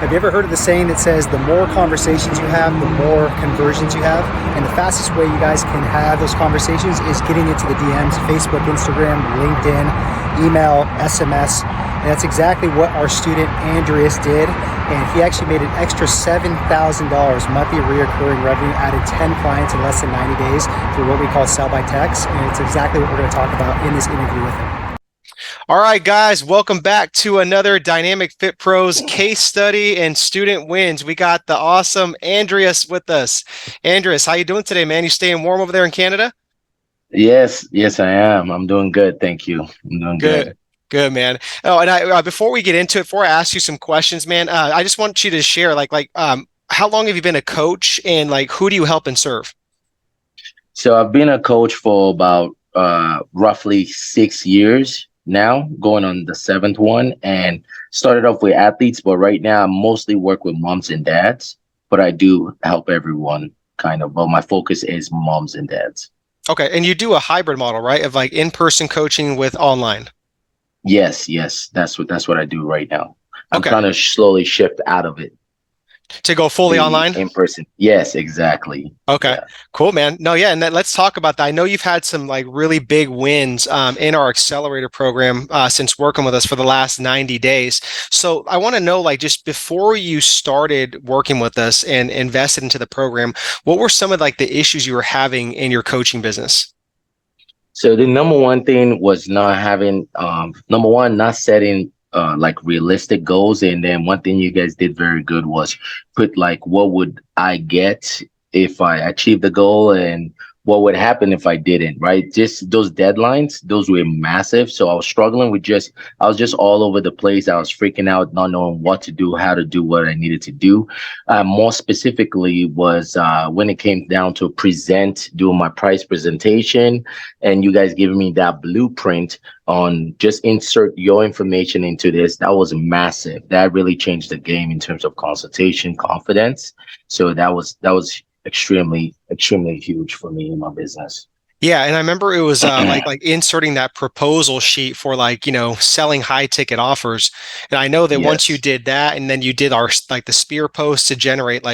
Have you ever heard of the saying that says the more conversations you have, the more conversions you have? And the fastest way you guys can have those conversations is getting into the DMs, Facebook, Instagram, LinkedIn, email, SMS. And that's exactly what our student Andreas did. And he actually made an extra $7,000 monthly reoccurring revenue, added 10 clients in less than 90 days through what we call sell by text. And it's exactly what we're going to talk about in this interview with him. All right, guys, welcome back to another Dynamic Fit Pros case study and student wins. We got the awesome Andreas with us. Andreas, how you doing today, man? You staying warm over there in Canada? Yes, I am. I'm doing good. Thank you. I'm doing good. Good, man. Oh, and before we get into it, before I ask you some questions, man, I just want you to share, how long have you been a coach, and who do you help and serve? So I've been a coach for about roughly 6 years now, going on the seventh one, and started off with athletes, but right now I mostly work with moms and dads, but I do help everyone kind of, but my focus is moms and dads. Okay, and you do a hybrid model, right, of in-person coaching with online? Yes, that's what I do right now. I'm Okay. trying to slowly shift out of it. To go fully online? In person. Yes, exactly. Okay, Yeah. cool, man. No, yeah, and let's talk about that. I know you've had some really big wins in our accelerator program since working with us for the last 90 days. So I want to know, just before you started working with us and invested into the program, what were some of the issues you were having in your coaching business? So the number one thing was not having, not setting realistic goals. And then one thing you guys did very good was put what would I get if I achieved the goal, and what would happen if I didn't, right? Just those deadlines, those were massive. So I was struggling with I was just all over the place. I was freaking out, not knowing what to do, how to do what I needed to do. More specifically was when it came down to doing my price presentation, and you guys giving me that blueprint on just insert your information into this. That was massive. That really changed the game in terms of consultation, confidence. So that was extremely huge for me in my business. Yeah, and I remember it was like inserting that proposal sheet for selling high ticket offers. And I know that once you did that, and then you did our the spear post to generate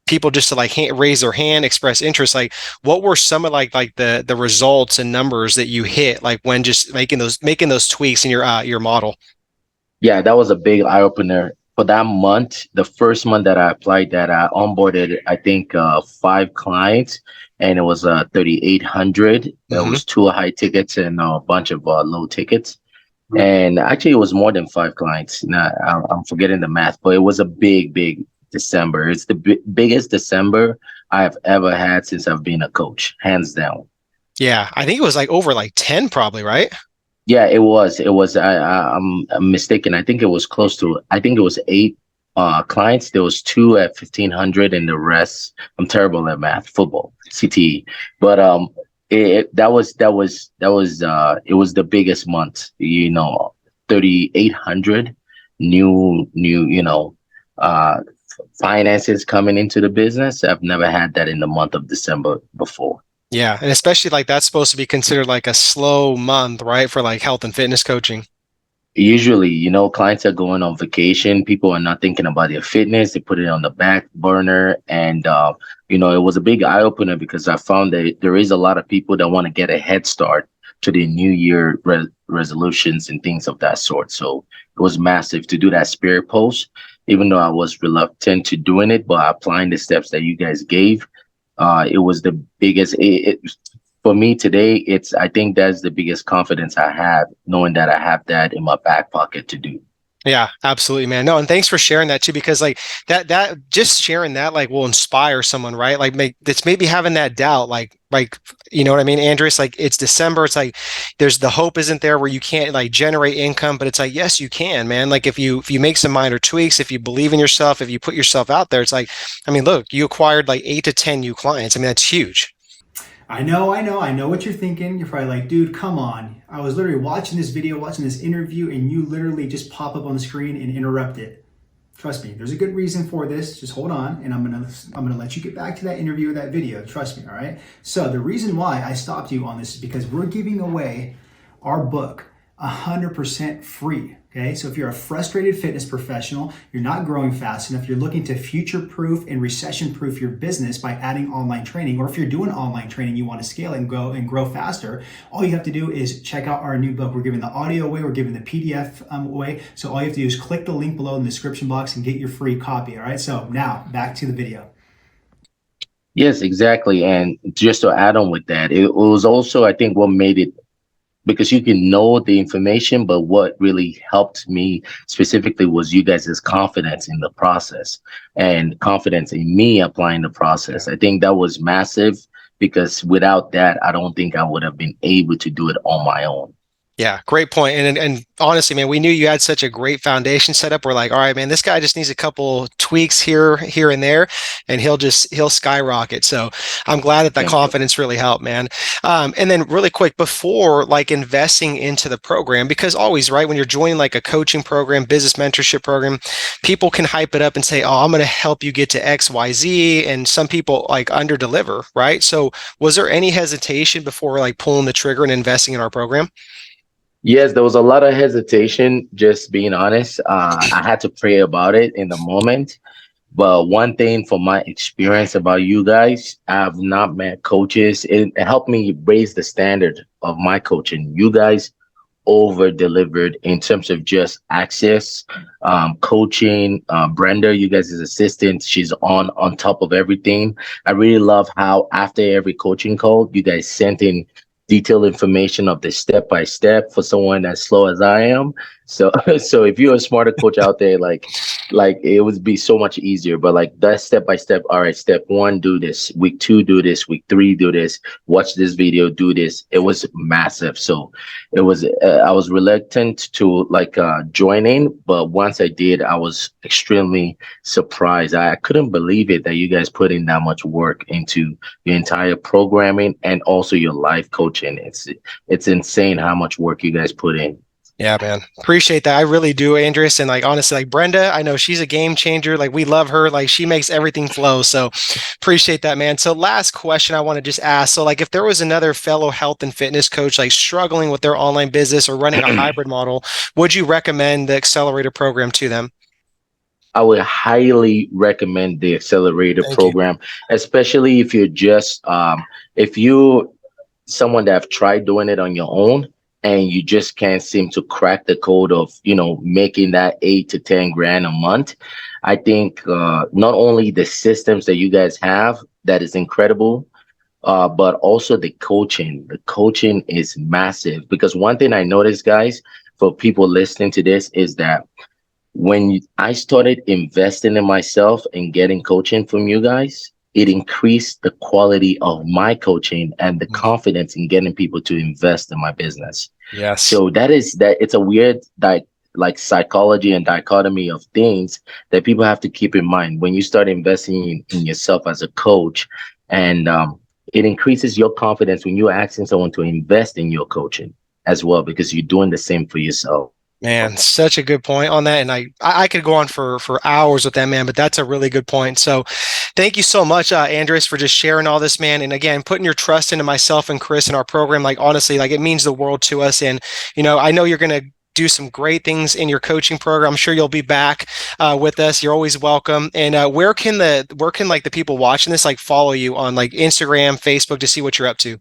people just to raise their hand, express interest. What were some of the results and numbers that you hit when just making those tweaks in your model? Yeah, that was a big eye opener. For that month, the first month that I applied that, I onboarded, I think, 5 clients, and it was 3,800. There was 2 high tickets and a bunch of low tickets. And actually, it was more than 5 clients. Now, I'm forgetting the math, but it was a big December. It's the biggest December I've ever had since I've been a coach, hands down. Yeah, I think it was over 10 probably, right? Yeah, it was. I'm mistaken. I think it was close to. I think it was 8 clients. There was 2 at 1,500, and the rest. I'm terrible at math, football, CTE. But it was the biggest month. 3,800 new finances coming into the business. I've never had that in the month of December before. Yeah, and especially that's supposed to be considered a slow month, right, for health and fitness coaching. Usually, clients are going on vacation. People are not thinking about their fitness. They put it on the back burner. And, it was a big eye opener because I found that there is a lot of people that want to get a head start to the New Year resolutions and things of that sort. So it was massive to do that spirit post, even though I was reluctant to doing it, but applying the steps that you guys gave. It was the biggest for me today. I think that's the biggest confidence I have, knowing that I have that in my back pocket to do. Yeah, absolutely, man. No, and thanks for sharing that too, because that just sharing that will inspire someone, right? That's maybe having that doubt, you know what I mean, Andreas? It's December. It's there's the hope isn't there where you can't generate income, but it's yes, you can, man. If you make some minor tweaks, if you believe in yourself, if you put yourself out there, it's look, you acquired 8 to 10 new clients. I mean, that's huge. I know what you're thinking. You're probably dude, come on. I was literally watching this video, watching this interview, and you literally just pop up on the screen and interrupt it. Trust me, there's a good reason for this. Just hold on, and I'm gonna let you get back to that interview or that video. Trust me, all right? So the reason why I stopped you on this is because we're giving away our book 100% free. Okay, so if you're a frustrated fitness professional, you're not growing fast enough, you're looking to future-proof and recession-proof your business by adding online training, or if you're doing online training, you want to scale and grow faster, all you have to do is check out our new book. We're giving the audio away, we're giving the PDF away. So all you have to do is click the link below in the description box and get your free copy. All right, so now back to the video. Yes, exactly. And just to add on with that, it was also, I think, what made it, because you can know the information, but what really helped me specifically was you guys' confidence in the process and confidence in me applying the process. I think that was massive, because without that, I don't think I would have been able to do it on my own. Yeah, great point. And honestly, man, we knew you had such a great foundation set up. We're like, all right, man, this guy just needs a couple tweaks here and there, and he'll skyrocket. So I'm glad that Thank you. confidence really helped, man. And then really quick, before like investing into the program, because always, right, when you're joining like a coaching program, business mentorship program, people can hype it up and say, oh, I'm going to help you get to X, Y, Z. And some people like under deliver, right? So was there any hesitation before like pulling the trigger and investing in our program? Yes, there was a lot of hesitation, just being honest. I had to pray about it in the moment. But one thing from my experience about you guys, I've not met coaches. It helped me raise the standard of my coaching. You guys over delivered in terms of just access, coaching. Brenda, you guys' assistant, she's on top of everything. I really love how after every coaching call, you guys sent in detailed information of the step by step for someone as slow as I am. So so if you're a smarter coach out there, like it would be so much easier. But like that step by step, all right, step one, do this, week two, do this, week three, do this, watch this video, do this. It was massive. So it was I was reluctant to join in, but once I did, I was extremely surprised. I couldn't believe it that you guys put in that much work into your entire programming and also your life coaching. It's insane how much work you guys put in. Yeah, man. Appreciate that. I really do, Andres. And like, honestly, like Brenda, I know she's a game changer. Like we love her. Like she makes everything flow. So appreciate that, man. So last question I want to just ask. So like if there was another fellow health and fitness coach, like struggling with their online business or running a hybrid model, would you recommend the accelerator program to them? I would highly recommend the accelerator Thank you. program, especially if you're just if you someone that have tried doing it on your own and you just can't seem to crack the code of making that 8 to 10 grand a month. I think not only the systems that you guys have, that is incredible, but also the coaching. The coaching is massive, because one thing I noticed, guys, for people listening to this, is that when I started investing in myself and getting coaching from you guys, it increased the quality of my coaching and the confidence in getting people to invest in my business. Yes. So it's a weird like psychology and dichotomy of things that people have to keep in mind when you start investing in yourself as a coach. And it increases your confidence when you're asking someone to invest in your coaching as well, because you're doing the same for yourself. Man, such a good point on that. And I could go on for hours with that, man, but that's a really good point. So thank you so much, Andres, for just sharing all this, man. And again, putting your trust into myself and Chris in our program. Like, honestly, like it means the world to us. And, I know you're going to do some great things in your coaching program. I'm sure you'll be back with us. You're always welcome. And where can like the people watching this, like follow you on like Instagram, Facebook to see what you're up to?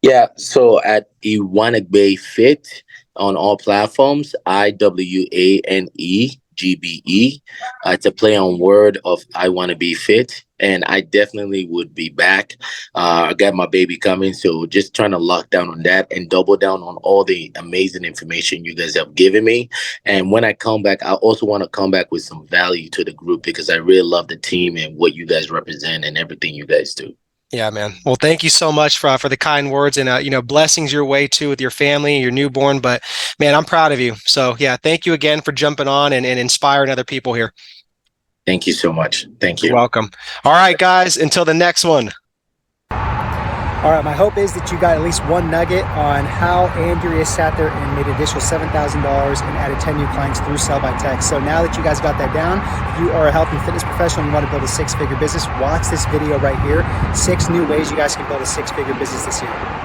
Yeah. So at Iwanagbe Fit on all platforms, IWANEGBE. It's a play on word of I want to be fit. And I definitely would be back. I got my baby coming, so just trying to lock down on that and double down on all the amazing information you guys have given me. And when I come back, I also want to come back with some value to the group, because I really love the team and what you guys represent and everything you guys do. Yeah, man. Well, thank you so much for the kind words, and blessings your way too with your family, your newborn. But man, I'm proud of you. So yeah, thank you again for jumping on and inspiring other people here. Thank you so much. Thank you. You're welcome. All right, guys, until the next one. All right, my hope is that you got at least one nugget on how Andrea sat there and made an additional $7,000 and added 10 new clients through Sell by Text. So now that you guys got that down, if you are a health and fitness professional and you want to build a six-figure business, watch this video right here. 6 new ways you guys can build a six-figure business this year.